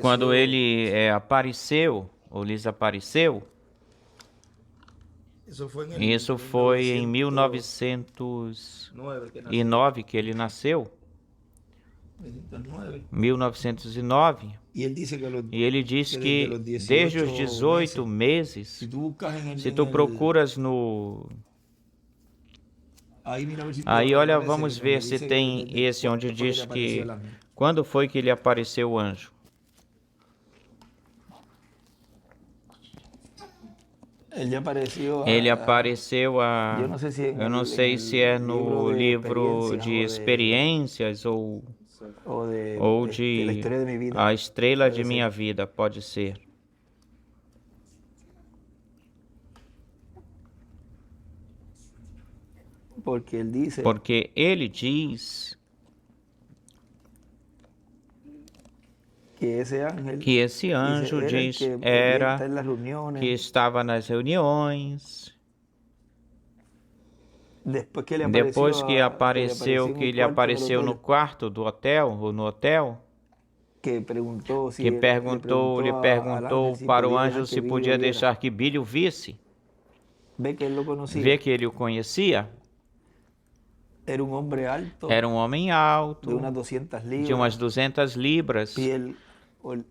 Quando ele apareceu, ou lhes apareceu, isso foi em 1909 que ele nasceu, 1909. E ele diz que desde os 18 meses, se tu procuras no... Aí, olha, vamos ver se tem esse onde diz que... Quando foi que ele apareceu o anjo? Ele apareceu a... Eu não sei se é no livro de experiências ou de A Estrela de Minha Vida, pode ser. Porque ele diz que esse anjo diz era que estava nas reuniões. Depois que apareceu, que ele apareceu no quarto do hotel, ou no hotel, lhe perguntou para o anjo se podia deixar que Billy o visse. Vê que ele o conhecia. Era um homem alto, de umas 200 libras,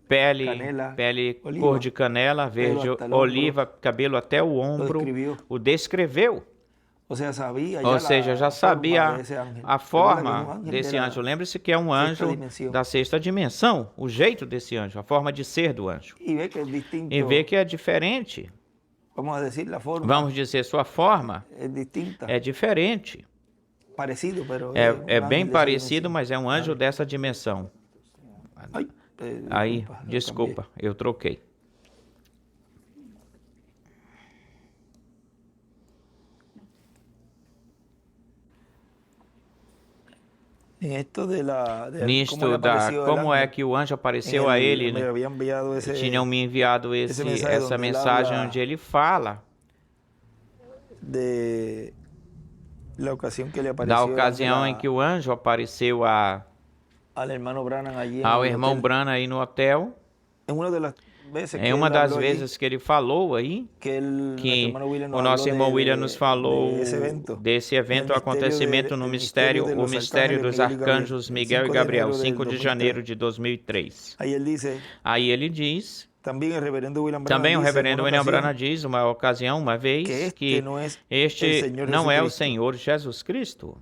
pele cor de canela, verde oliva, cabelo até o ombro, o descreveu. Ou seja, já sabia a forma desse anjo. Lembre-se que é um anjo da sexta dimensão, o jeito desse anjo, a forma de ser do anjo. E vê que é diferente. Vamos dizer, sua forma é diferente. É bem parecido, mas é um anjo dessa dimensão. Aí, desculpa, eu troquei. Nisto da como é que o anjo apareceu a ele, tinham me enviado essa mensagem onde ele fala da ocasião em que o anjo apareceu ao irmão Branham aí no hotel. Em uma das vezes que ele falou aí, que o nosso irmão William nos falou desse evento, acontecimento no mistério, o mistério dos arcanjos Miguel e Gabriel, 5 de janeiro de 2003. Aí ele diz, também o reverendo William Branham diz, uma ocasião, uma vez, que este não é o Senhor Jesus Cristo.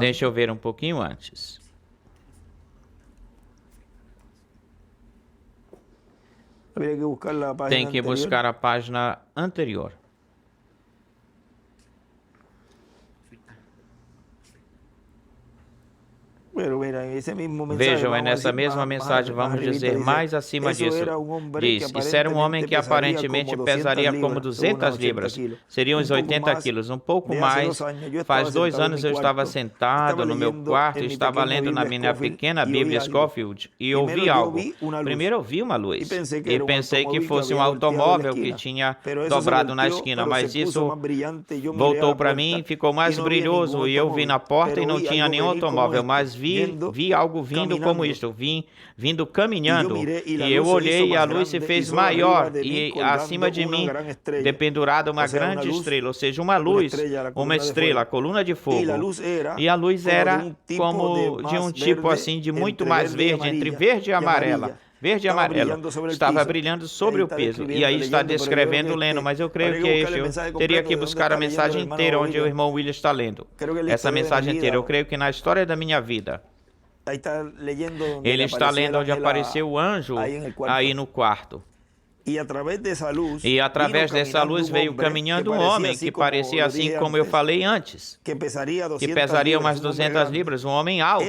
Deixa eu ver um pouquinho antes. Tem que buscar a página anterior. Vejam, é nessa mesma mensagem, vamos dizer, mais acima disso. Diz, isso era um homem que aparentemente pesaria como 200 libras, seriam uns 80 quilos, um pouco mais. Faz 2 anos eu estava sentado no meu quarto e estava lendo na minha pequena Bíblia Scofield e ouvi algo. Primeiro eu vi uma luz e pensei que fosse um automóvel que tinha dobrado na esquina, mas isso voltou para mim e ficou mais brilhoso e eu vi na porta e não tinha nenhum automóvel, mas vi algo vindo como isto, vindo caminhando, e eu olhei e a luz se fez maior, e acima de mim, dependurada uma grande estrela, ou seja, uma luz, uma estrela, coluna de fogo, e a luz era como de um tipo assim, de muito mais verde, entre verde e amarela. Verde e amarelo, estava brilhando sobre o peso, e aí está descrevendo, lendo, mas eu creio que eu teria que buscar a mensagem inteira onde o irmão William está lendo, essa mensagem inteira. Eu creio que na história da minha vida, ele está lendo onde apareceu o anjo aí no quarto. E através dessa luz veio caminhando um homem que parecia assim como eu falei antes, que pesaria umas 200 libras, um homem alto,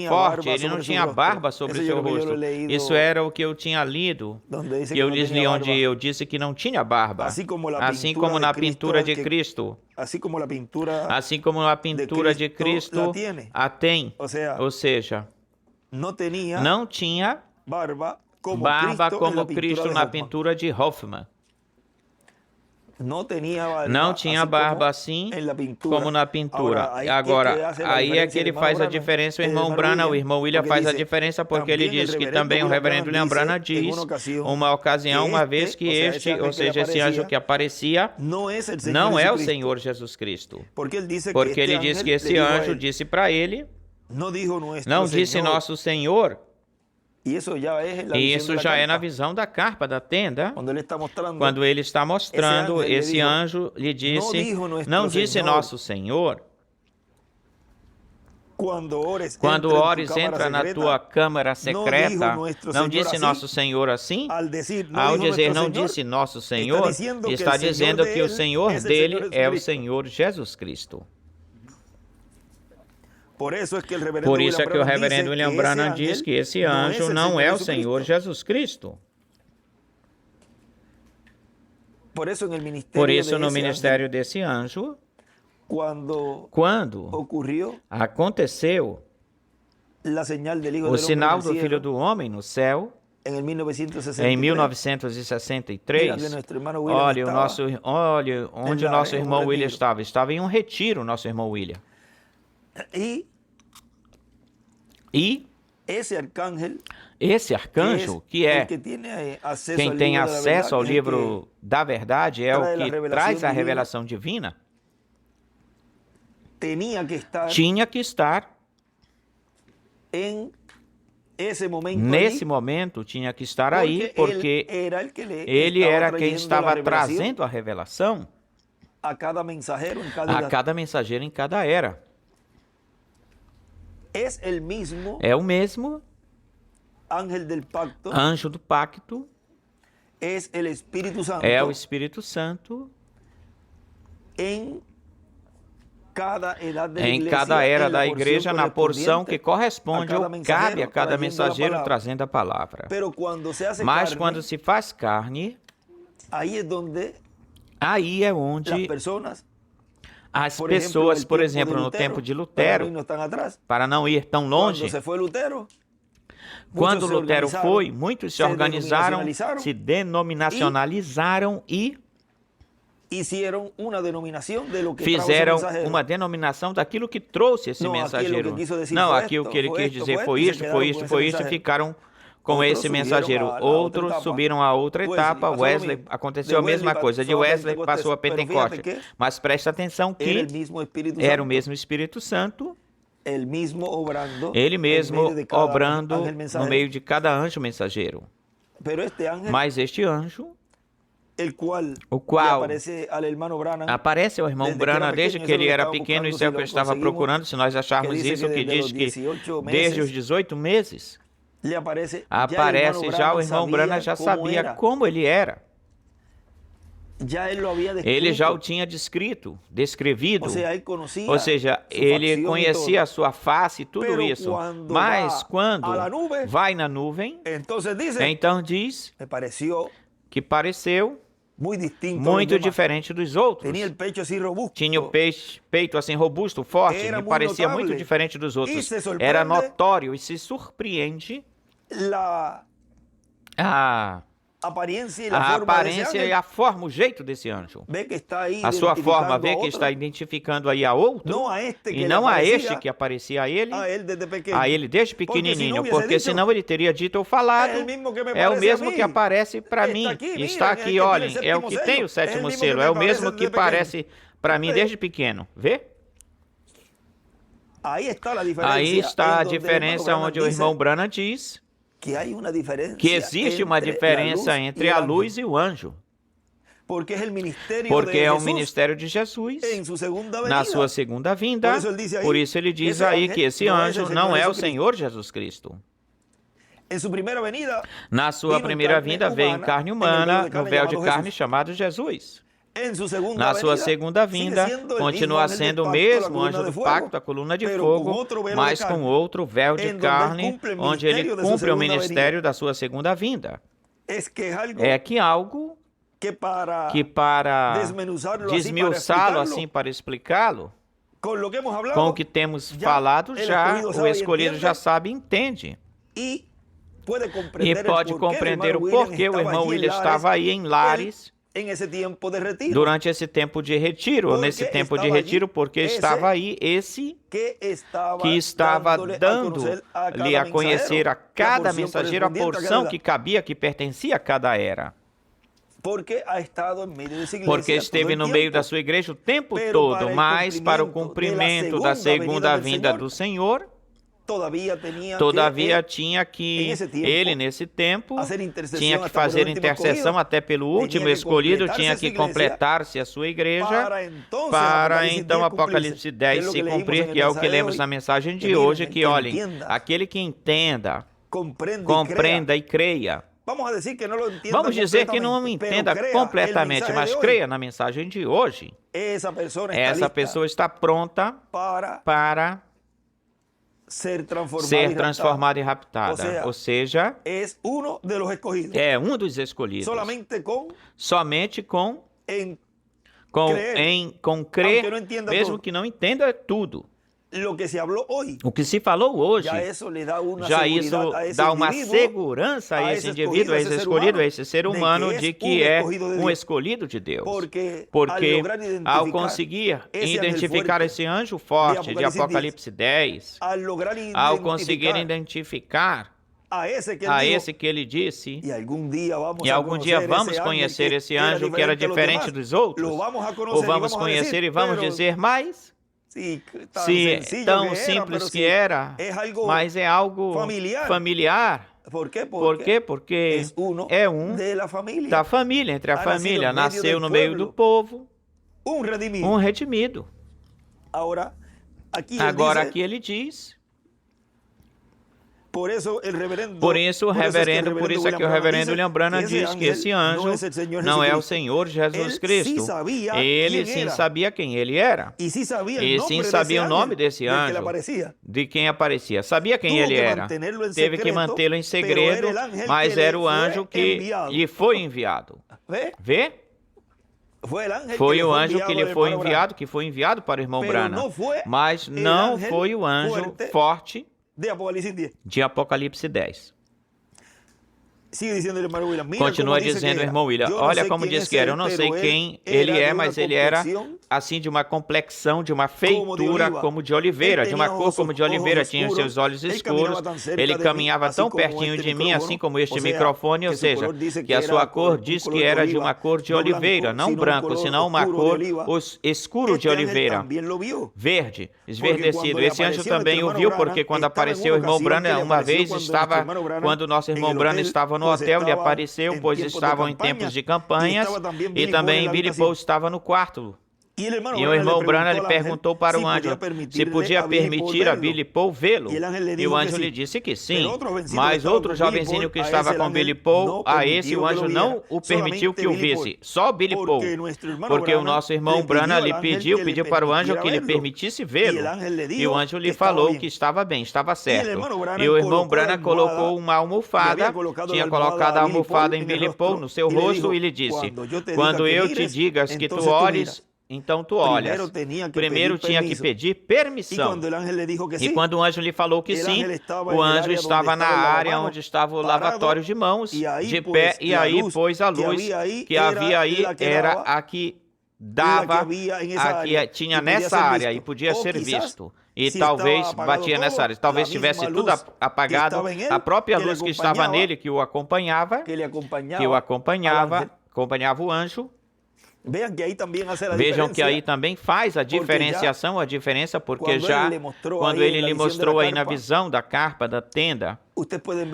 forte, ele não tinha barba sobre o seu rosto. Isso era o que eu tinha lido, e eu lhes li onde eu disse que não tinha barba, assim como na pintura de Cristo. Assim como a pintura de Cristo a tem, ou seja, não tinha barba como Cristo na pintura de Hoffman. Não tinha barba assim como na pintura. Agora, aí é que ele faz a diferença, o irmão Branham. O irmão William faz a diferença porque ele diz que também o reverendo William Branham diz, uma ocasião, uma vez que este, ou seja, esse anjo que aparecia, não é o Senhor Jesus Cristo. Porque ele diz que esse anjo disse para ele, não disse nosso Senhor. E isso já é na visão da carpa, da tenda, quando ele está mostrando, esse anjo lhe disse, não disse nosso Senhor. Quando ores, entra na tua câmara secreta, não disse nosso Senhor assim? Ao dizer não disse nosso Senhor, está dizendo que o Senhor dele é o Senhor Jesus Cristo. Por isso é que o reverendo William Branham diz que esse anjo não é o Senhor Jesus Cristo. Por isso, no ministério desse anjo, quando aconteceu o sinal do Filho do Homem no céu, em 1963, olha onde o nosso irmão William estava. Estava em um retiro, nosso irmão William. E esse arcanjo, que é quem tem acesso ao livro da verdade, é o que traz a revelação divina, tinha que estar nesse momento, tinha que estar aí, porque ele era quem estava trazendo a revelação a cada mensageiro em cada era. É o mesmo anjo do pacto, é o Espírito Santo em cada era da igreja, na porção que corresponde ou cabe a cada mensageiro trazendo a palavra. Mas quando se faz carne, aí é onde as pessoas, por exemplo, no tempo de Lutero, para não ir tão longe, quando Lutero foi, muitos se organizaram, se denominacionalizaram e fizeram uma denominação daquilo que trouxe esse mensageiro. Não, aqui o que ele quis dizer foi isto, e ficaram com esse mensageiro. Outros subiram a outra etapa. Wesley, aconteceu a mesma coisa. De Wesley passou a Pentecoste. Mas presta atenção que era o mesmo Espírito Santo, ele mesmo obrando no meio de cada anjo mensageiro. Mas este anjo, o qual aparece ao irmão Branham desde que ele era pequeno, isso é o que eu estava procurando, se nós acharmos isso, que diz que desde os 18 meses, aparece já o irmão Branham já sabia como ele era. Ele já o tinha descrito, descrevido, ou seja, ele conhecia a sua face e tudo isso. Mas quando vai na nuvem, então diz que pareceu muito diferente dos outros. Tinha o peito assim robusto, forte, me parecia muito diferente dos outros. Era notório e se surpreende a aparência e a forma, o jeito desse anjo. A sua forma, vê que está identificando aí a outro, e não a este que aparecia a ele desde pequenininho, porque senão ele teria dito ou falado, é o mesmo que aparece para mim, está aqui, olhem, é o que tem o sétimo selo, é o mesmo que aparece para mim desde pequeno, vê? Aí está a diferença onde o irmão Branham diz que existe uma diferença entre a luz e o anjo. Porque é o ministério de Jesus na sua segunda vinda. Por isso ele diz aí que esse anjo não é o Senhor Jesus Cristo. Na sua primeira vinda veio em carne humana, no véu de carne chamado Jesus. Na sua segunda vinda, continua sendo o mesmo anjo do pacto, a coluna de fogo, mas com outro véu de carne, onde ele cumpre o ministério da sua segunda vinda. É que algo que para desmiuçá-lo, assim, para explicá-lo, com o que temos falado já, o escolhido já sabe e entende. E pode compreender o porquê o irmão William estava aí em Lares, durante esse tempo de retiro, ou nesse tempo de retiro, porque estava aí esse que estava dando-lhe a conhecer a cada mensageiro a porção que cabia, que pertencia a cada era. Porque esteve no meio da sua igreja o tempo todo, mas para o cumprimento da segunda vinda do Senhor, todavia tinha que, ele nesse tempo, tinha que fazer intercessão até pelo último escolhido, tinha que completar-se a sua igreja, para então Apocalipse 10 se cumprir, que é o que lemos na mensagem de hoje, que olhem, aquele que entenda, compreenda e creia. Vamos dizer que não entenda completamente, mas creia na mensagem de hoje. Essa pessoa está pronta para ser transformada e raptada. Ou seja, é um dos escolhidos. Somente com crer, mesmo que não entenda tudo. O que se falou hoje, já isso dá uma segurança a esse indivíduo, a esse escolhido, a esse ser humano, de que é um escolhido de Deus. Porque ao conseguir identificar esse anjo forte de Apocalipse 10, ao conseguir identificar a esse que ele disse, e algum dia vamos conhecer esse anjo que era diferente dos outros, ou vamos conhecer e vamos dizer mais, se tão simples que era, mas é algo familiar. Por quê? Porque é um da família, entre a família, nasceu no meio do povo, um redimido. Agora aqui ele diz, por isso o reverendo William Branham diz que esse anjo não é o Senhor Jesus Cristo. Ele sim sabia quem ele era. E sim sabia o nome desse anjo, de quem aparecia. Sabia quem ele era. Teve que mantê-lo em segredo, mas era o anjo que lhe foi enviado. Vê? Foi o anjo que lhe foi enviado, que foi enviado para o irmão Branham. Mas não foi o anjo forte de Apocalipse 10. Continua dizendo o irmão William, olha como diz que era, eu não sei quem ele é, mas ele era assim de uma complexão, de uma feitura como de oliveira, de uma cor como de oliveira, tinha os seus olhos escuros, ele caminhava tão pertinho de mim, assim como este microfone, ou seja, que a sua cor diz que era de uma cor de oliveira, não branco, senão uma cor escuro de oliveira, verde, esverdecido. Esse anjo também o viu, porque quando apareceu o irmão Branham, uma vez estava, quando o nosso irmão Branham estava no hotel, lhe apareceu, pois estavam em tempos de campanhas, e também Billy Paul estava no quarto. E o irmão Branham lhe perguntou para o anjo se podia permitir a Billy Paul vê-lo. E o anjo lhe disse que sim. Mas outro jovenzinho que estava com Billy Paul, a esse o anjo não o permitiu que o visse. Só Billy Paul. Porque o nosso irmão Branham lhe pediu para o anjo que lhe permitisse vê-lo. E o anjo lhe falou que estava bem, estava certo. E o irmão Branham colocou uma almofada, tinha colocado a almofada em Billy Paul no seu rosto e lhe disse: quando eu te digas que tu olhes, então tu olhas. Primeiro tinha que pedir permissão. E quando o anjo lhe falou que sim, o anjo estava na área onde estava o lavatório de mãos, de pé, e aí pôs a luz que havia aí, era a que dava, a que tinha nessa área e podia ser visto. E talvez batia nessa área, talvez tivesse tudo apagado, a própria luz que estava nele, que o acompanhava, acompanhava o anjo. Vejam que aí também faz a diferença, porque já quando ele lhe mostrou aí na visão da carpa, da tenda,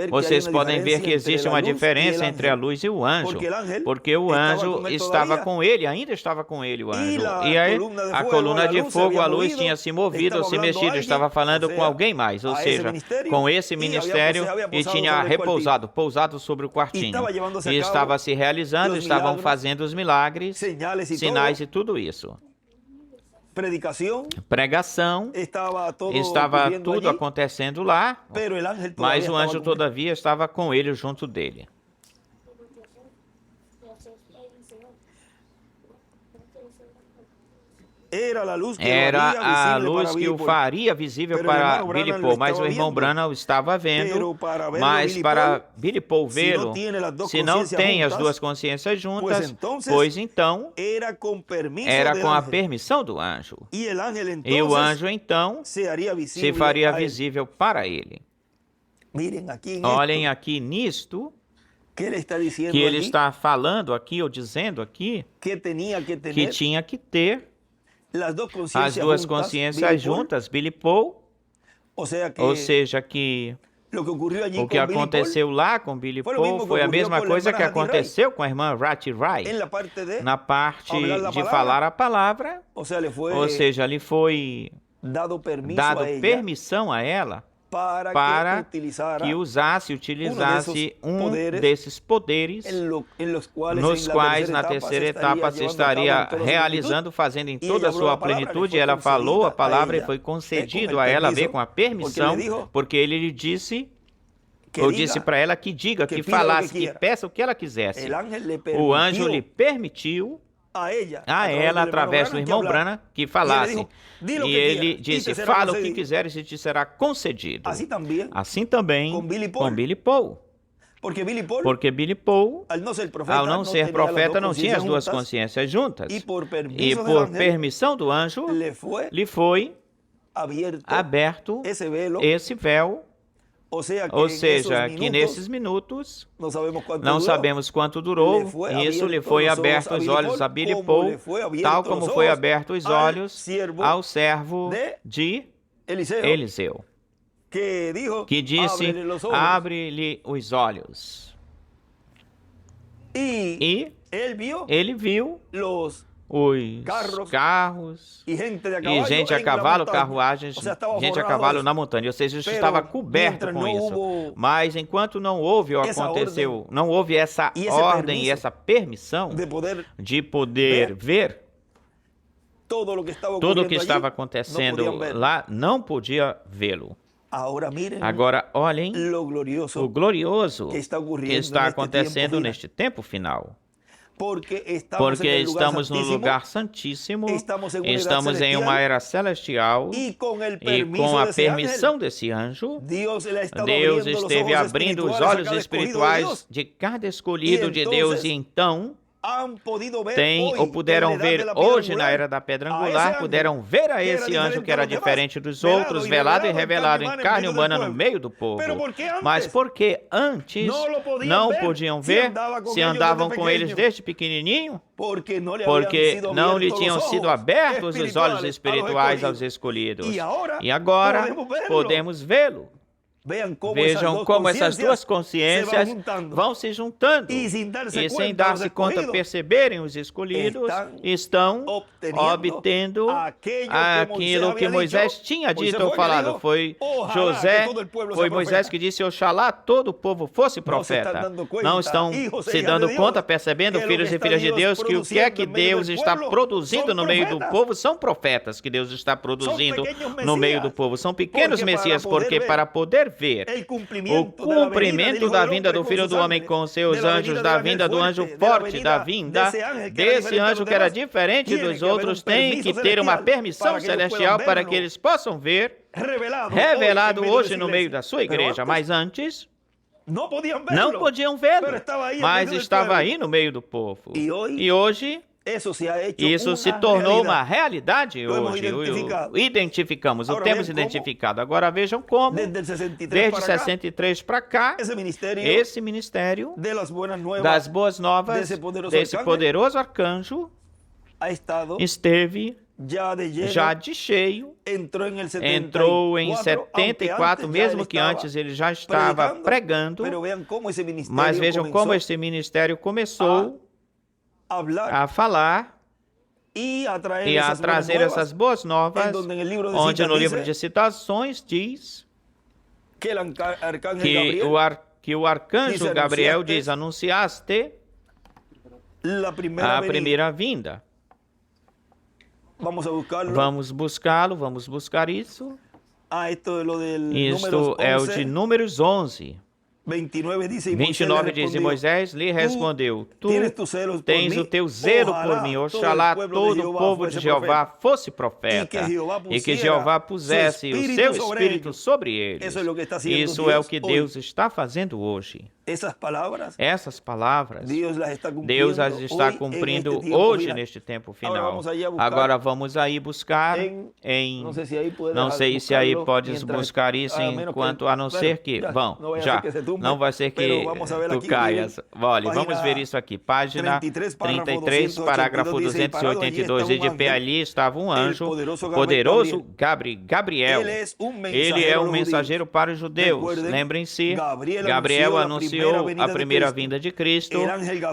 vocês podem ver que existe uma diferença entre a luz e o anjo, porque o anjo estava com ele, ainda estava com ele o anjo, e aí a coluna de fogo, a luz tinha se movido ou se mexido, estava falando com alguém mais, ou seja, com esse ministério, e tinha pousado sobre o quartinho, e estava se realizando, estavam fazendo os milagres, sinais e tudo isso. Pregação, estava tudo acontecendo lá, mas o anjo todavia estava com ele, junto dele. era a luz que o faria visível para Billy Paul, mas o irmão Branham estava vendo, mas para Billy Paul vê-lo, se não tem as duas consciências juntas, pois então era com a permissão do anjo. E o anjo então se faria visível para ele. Olhem aqui nisto, que ele está falando aqui, ou dizendo aqui, que tinha que ter as duas consciências juntas, Billy Paul, ou seja, que o que aconteceu lá com Billy Paul foi a mesma coisa que aconteceu com a irmã Ratty Wright, na parte de falar a palavra, ou seja, lhe foi dado permissão a ela para que utilizasse um desses poderes, nos quais na terceira etapa se estaria realizando, fazendo em toda a sua plenitude. Ela falou a palavra e foi concedido a ela ver com a permissão, porque ele lhe disse, ou disse para ela que diga, que falasse, que peça o que ela quisesse. O anjo lhe permitiu a ela, através do irmão Branham, que falasse. E ele disse, fala o que quiseres e te será concedido. Assim também com Billy Paul. Porque Billy Paul, ao não ser profeta, não tinha as duas consciências juntas. E por permissão do anjo, lhe foi aberto esse véu. Ou seja, que nesses minutos, não sabemos quanto durou, isso lhe foi aberto os olhos a Billy Paul, tal como foi aberto os olhos ao servo de Eliseu, que disse, abre-lhe os olhos. E ele viu os carros e gente a cavalo, carruagens, gente a cavalo na montanha. Ou seja, isso estava coberto com isso. Mas enquanto não houve ou aconteceu, não houve essa ordem e essa permissão de poder ver tudo o que estava acontecendo lá, não podia vê-lo. Agora, olhem o glorioso que está acontecendo neste tempo final. Porque estamos no lugar santíssimo, estamos em uma era celestial, e com a permissão desse anjo, Deus esteve abrindo os olhos espirituais de cada escolhido de Deus, e então puderam ver hoje na era da pedra angular, puderam ver a esse anjo que era diferente dos outros, velado e revelado em carne humana no meio do povo. Mas porque antes não podiam ver, se andavam com eles desde pequenininho? Porque não lhe tinham sido abertos os olhos espirituais aos escolhidos. E agora podemos vê-lo. Vejam como essas duas consciências vão se juntando e sem dar-se conta, perceberem os escolhidos, estão obtendo aquilo que Moisés tinha dito ou falado. Foi Moisés que disse, oxalá todo o povo fosse profeta. Não estão se dando conta, percebendo, filhos e filhas de Deus, que o que é que Deus está produzindo no meio do povo são profetas que Deus está produzindo no meio do povo. São pequenos messias, porque para poder ver o cumprimento da vinda do Filho do Homem com seus anjos, da vinda do anjo forte, da vinda desse anjo que era diferente dos outros, tem que ter uma permissão celestial para que eles possam ver, revelado hoje no meio da sua igreja. Mas antes, não podiam vê-lo, mas estava aí no meio do povo. E hoje, isso se tornou uma realidade hoje. Identificamos, o temos identificado. Agora vejam como, desde 63 para cá, esse ministério das boas novas, desse poderoso arcanjo, esteve já de cheio, entrou em 74, mesmo que antes ele já estava pregando, mas vejam como esse ministério começou a falar e a trazer essas boas novas, onde no livro de citações diz que o arcanjo Gabriel diz, anunciaste a primeira vinda. Vamos buscá-lo, vamos buscar isso. Isto é o de Números 11. 29 diz, e Moisés lhe respondeu, tu tens o teu zelo por mim, oxalá todo o povo de Jeová fosse profeta, e que Jeová pusesse o seu Espírito sobre eles. Isso é o que Deus está fazendo hoje. Essas palavras, Deus as está cumprindo hoje neste tempo final. Agora vamos aí buscar em... Não sei se aí podes buscar isso enquanto, a não ser que... Bom, já, não vai ser que tu caias. Olha, vamos ver isso aqui. Página 33, parágrafo 282. E de pé ali estava um anjo, poderoso Gabriel. Ele é um mensageiro para os judeus. Lembrem-se, Gabriel anunciou a primeira vinda de Cristo,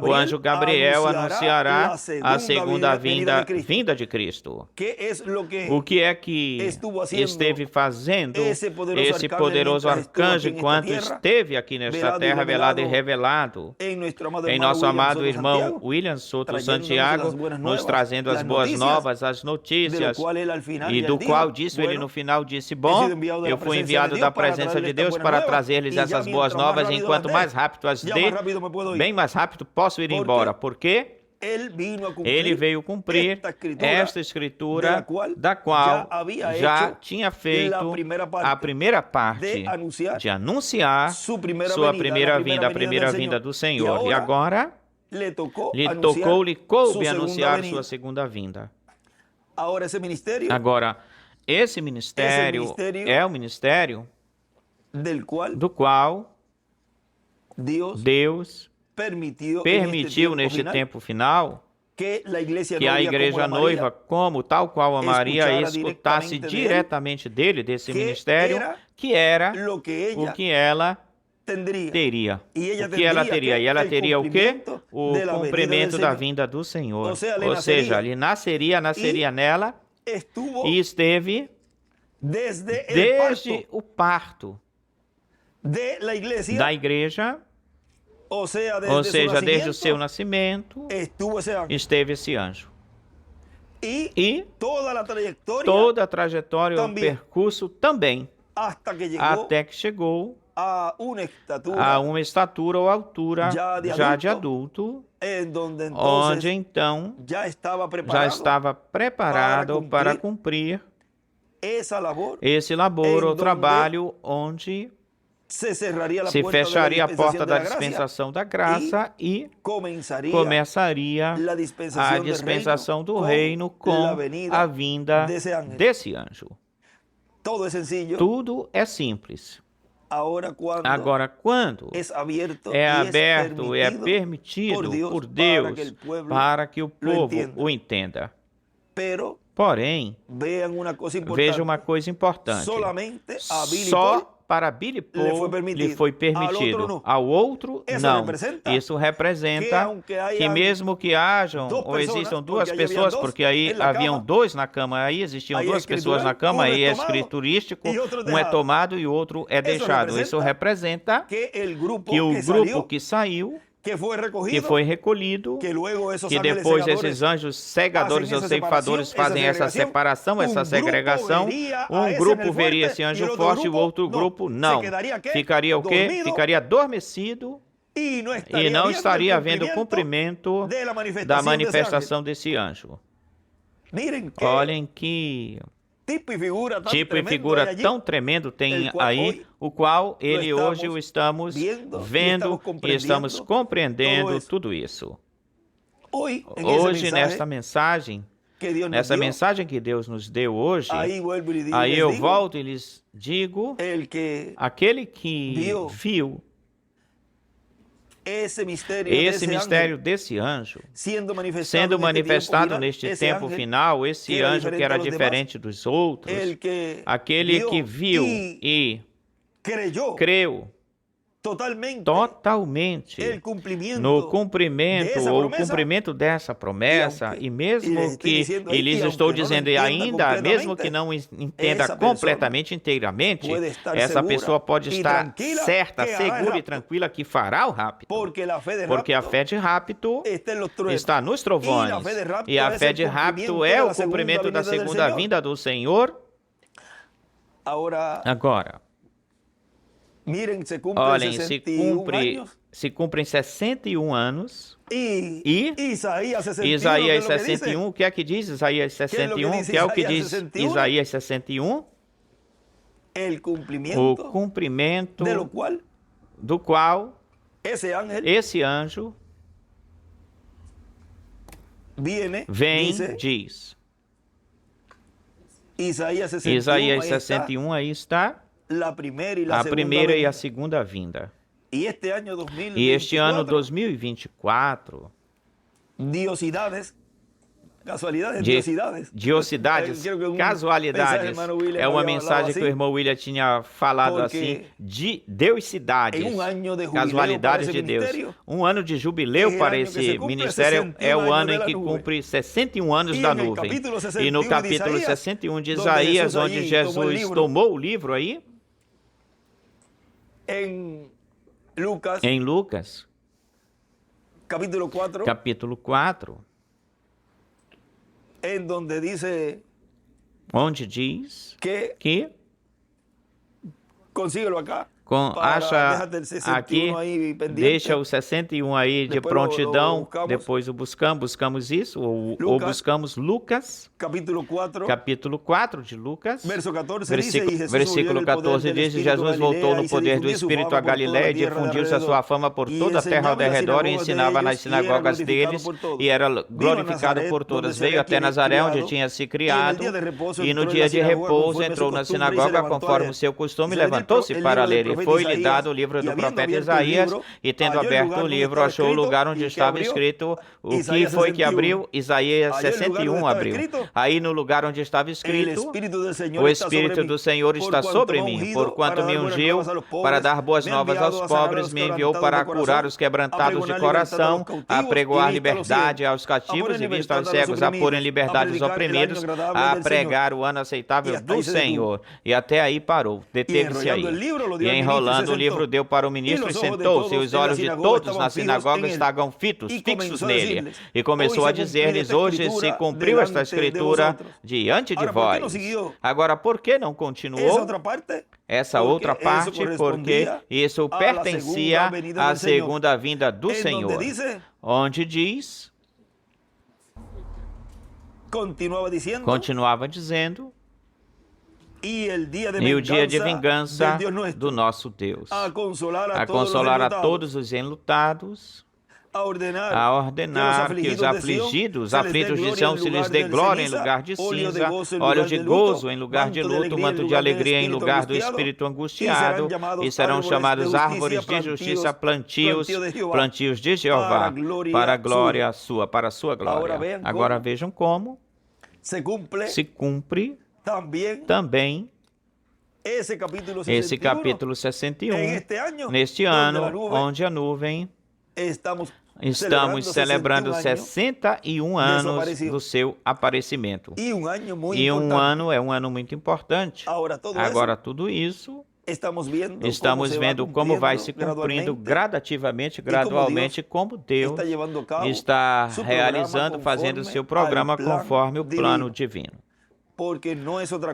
o anjo Gabriel anunciará a segunda vinda de Cristo. O que é que esteve fazendo esse poderoso arcanjo enquanto esteve aqui nesta terra velado e revelado em nosso amado irmão William Soto Santiago, nos trazendo as boas novas, as notícias, e do qual disse ele no final, disse, bom, eu fui enviado da presença de Deus para trazer-lhes essas boas novas, enquanto mais rápido as dê, bem mais rápido posso ir embora. Por quê? Ele veio cumprir esta escritura, da qual já tinha feito a primeira parte de anunciar sua primeira vinda, a primeira vinda do Senhor. E agora lhe coube anunciar sua segunda vinda. Agora, esse ministério é o ministério do qual Deus permitiu neste tempo final que a igreja noiva, como tal qual a Maria, escutasse diretamente dele, desse ministério, que era o que ela teria. O que ela teria? E ela teria o quê? O cumprimento da vinda do Senhor. Ou seja, ele nasceria nela e esteve desde o parto da igreja, ou seja, desde o seu nascimento, esteve esse anjo. E toda a trajetória, o percurso também, até que chegou a uma estatura ou altura já de adulto, onde então já estava preparado para cumprir esse labor ou trabalho, onde se fecharia a porta da dispensação da graça e começaria a dispensação do reino com a vinda desse anjo. Tudo é simples. Agora, quando é aberto e é permitido por Deus para que o povo o entenda. Porém, veja uma coisa importante. Só para Billy Paul lhe foi permitido, ao outro não. Isso representa que mesmo que hajam ou existam duas pessoas, porque aí haviam dois na cama, aí existiam duas pessoas na cama, aí é escriturístico, um é tomado e o outro é deixado. Isso representa que o grupo que saiu, que foi recolhido, que depois esses anjos cegadores ou ceifadores fazem essa separação, essa segregação, um grupo veria esse anjo forte e o outro grupo não. Ficaria o quê? Ficaria adormecido e não estaria havendo o cumprimento da manifestação desse anjo. Olhem que tipo e figura tão tremendo tem aí, o qual ele hoje o estamos vendo e estamos compreendendo tudo isso. Hoje, nesta mensagem, nessa mensagem que Deus nos deu hoje, aí eu volto e lhes digo, aquele que viu esse mistério desse anjo sendo manifestado neste tempo final, esse anjo que era diferente dos outros, aquele que viu e creu totalmente no cumprimento ou o cumprimento dessa promessa, e mesmo que, e lhes estou dizendo, e ainda, mesmo que não entenda completamente, inteiramente, essa pessoa pode estar certa, segura e tranquila que fará o rapto, porque a fé de rapto está nos trovões, e a fé de rapto é o cumprimento da segunda vinda do Senhor. Agora, Olhem, se cumprem 61 anos. E Isaías 61, o que é que diz Isaías 61? O que é o que diz Isaías 61? O cumprimento do qual esse anjo vem, diz. Isaías 61, aí está a primeira e a segunda vinda. E este ano 2024, diosidades, casualidades, é uma mensagem que o irmão William tinha falado assim, de deusidades, casualidades de Deus. Um ano de jubileu para esse ministério é o ano em que cumpre 61 anos da nuvem. E no capítulo 61 de Isaías, onde Jesus tomou o livro aí, em Lucas, capítulo 4, onde diz que acha aqui, deixa o 61 aí de prontidão, depois o buscamos isso, ou buscamos Lucas, capítulo 4 de Lucas, versículo 14 diz, Jesus voltou no poder do Espírito a Galiléia e difundiu-se a sua fama por toda a terra ao redor e ensinava nas sinagogas deles e era glorificado por todas. Veio até Nazaré, onde tinha se criado, e no dia de repouso entrou na sinagoga conforme o seu costume, levantou-se para ler. E foi-lhe dado o livro do profeta Isaías, e tendo aberto o livro, achou o lugar onde estava escrito. O que foi que abriu? Isaías 61 abriu. Aí no lugar onde estava escrito, o Espírito do Senhor está sobre mim, porquanto me ungiu para dar boas novas aos pobres, me enviou para curar os quebrantados de coração, a pregoar liberdade aos cativos e vista aos cegos, a pôr em liberdade os oprimidos, a pregar o ano aceitável do Senhor. E até aí parou, deteve-se aí. E enrolando o livro, deu para o ministro e sentou-se. Os olhos de todos na sinagoga estavam fixos nele. E começou a dizer-lhes, hoje se cumpriu esta escritura diante de vós. Agora, por que não continuou essa outra parte? Porque isso pertencia à segunda vinda do Senhor, onde diz, continuava dizendo, e o dia de vingança do nosso Deus, a consolar a todos os enlutados, a ordenar que os afligidos de Sião se lhes dê glória em lugar de cinza, óleo de gozo em lugar de luto, manto de alegria em lugar do espírito angustiado, e serão chamados árvores de justiça, plantios de Jeová, para a glória sua, para a sua glória. Agora vejam como se cumpre também esse capítulo 61, neste ano, onde a nuvem, estamos celebrando 61 anos do seu aparecimento. E um ano é um ano muito importante. Agora, tudo isso, estamos vendo como vai se cumprindo gradativamente, gradualmente, como Deus está realizando, fazendo o seu programa conforme o plano divino.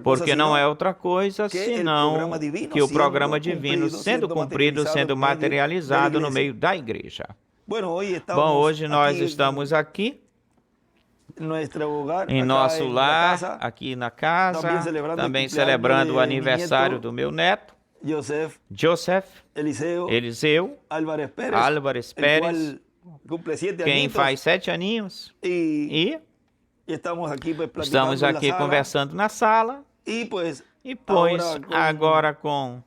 Porque não é outra coisa senão que o programa divino sendo cumprido, sendo materializado no meio da igreja. Bom, hoje nós estamos aqui em nosso lar, aqui na casa, também celebrando o aniversário do meu neto, Joseph Eliseu Álvares Pérez, quem faz 7 aninhos, e estamos aqui conversando na sala, e pois agora com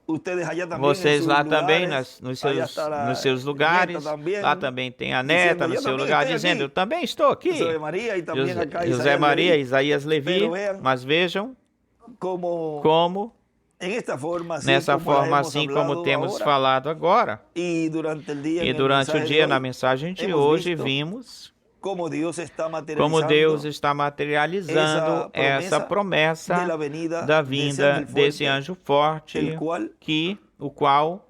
vocês lá também, nos seus lugares, lá também tem a neta no seu lugar, dizendo, eu também estou aqui, José Maria, Isaías Levi, mas vejam como nessa forma, assim como temos falado agora, e durante o dia, na mensagem de hoje, vimos como Deus está materializando essa promessa da vinda desse anjo forte, o qual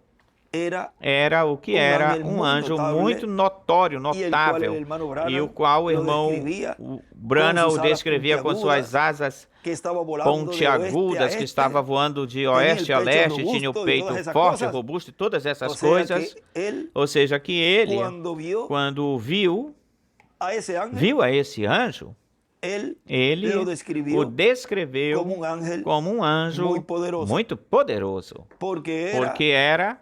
era o que era um anjo muito notório, notável, e o qual o irmão Branham o descrevia com suas asas pontiagudas, que estava voando de oeste a leste, tinha o peito forte, robusto e todas essas coisas. Ou seja, que ele, quando viu a esse anjo, ele o descreveu como um anjo muito poderoso, porque era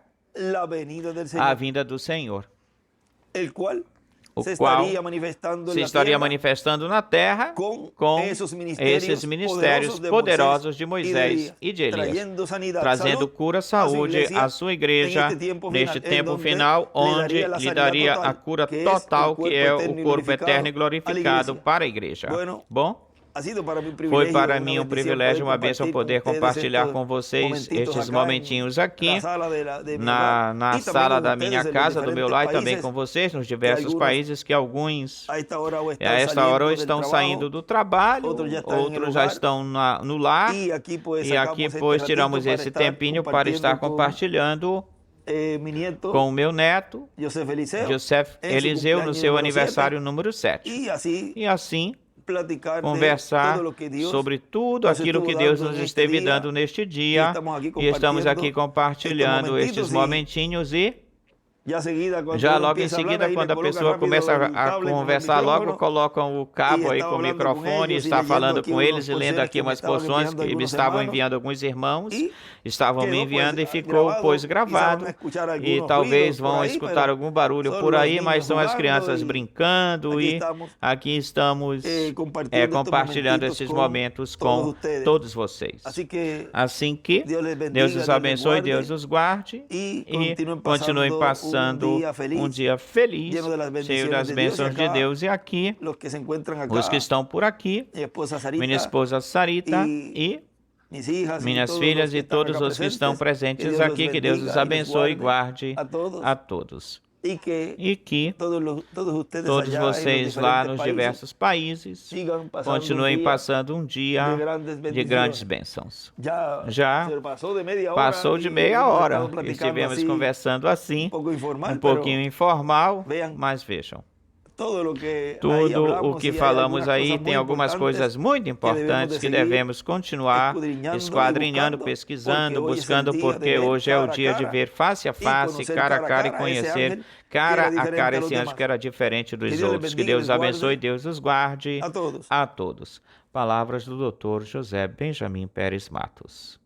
a vinda do Senhor, o qual se estaria manifestando na terra com esses ministérios poderosos de Moisés e de Elias, trazendo cura, saúde à sua igreja neste tempo final, onde lhe daria a cura total, que é o corpo eterno e glorificado para a igreja. Bom? Foi para mim um privilégio, uma bênção poder compartilhar com vocês estes momentinhos aqui na sala da minha casa, do meu lar, e também com vocês nos diversos países, que alguns a esta hora estão saindo do trabalho, outros já estão no lar, e aqui pois tiramos esse tempinho para estar compartilhando com o meu neto, Joseph Eliseu, no seu aniversário número 7. E assim, conversar sobre tudo aquilo que Deus nos esteve dando neste dia, e estamos aqui compartilhando estes momentinhos, e já logo em seguida, quando a pessoa começa a conversar, logo colocam o cabo aí com o microfone, e está falando com eles e lendo aqui umas porções que me estavam enviando alguns irmãos, estavam me enviando, e ficou pois gravado, e talvez vão escutar algum barulho por aí, mas são as crianças brincando, e aqui estamos compartilhando esses momentos com todos vocês. Assim que Deus os abençoe, Deus os guarde, e continuem passando um dia feliz, cheio das bênçãos de Deus. E aqui, os que estão por aqui, minha esposa Sarita e minhas filhas e todos os que estão presentes aqui, que Deus os abençoe e guarde a todos. E que todos vocês lá nos diversos países continuem passando um dia de grandes bênçãos. Já passou de meia hora, estivemos conversando assim, um pouquinho informal, mas vejam. Tudo o que falamos aí tem algumas coisas muito importantes que devemos continuar esquadrinhando, pesquisando, buscando, porque hoje é o dia de ver face a face, cara a cara, e conhecer cara a cara esse anjo que era diferente dos outros. Que Deus abençoe, Deus os guarde a todos. Palavras do Dr. José Benjamin Pérez Matos.